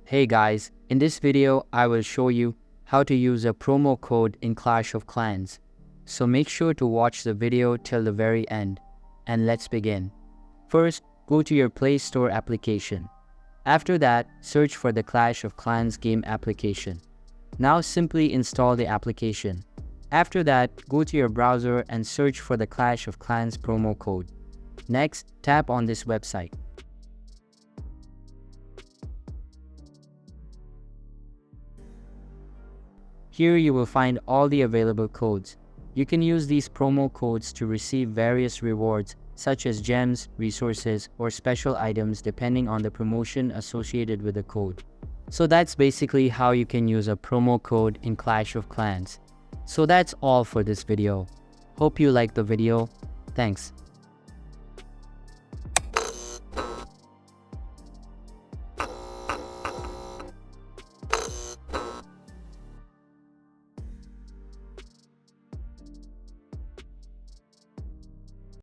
Hey guys, in this video I will show you how to use a promo code in Clash of Clans. So make sure to watch the video till the very end, and let's begin. First, go to your Play Store application. After that, search for the Clash of Clans game application. Now simply install the application. After that, go to your browser and search for the Clash of Clans promo code. Next, tap on this website. Here you will find all the available codes. You can use these promo codes to receive various rewards such as gems, resources, or special items depending on the promotion associated with the code. So that's basically how you can use a promo code in Clash of Clans. So that's all for this video. Hope you liked the video. Thanks.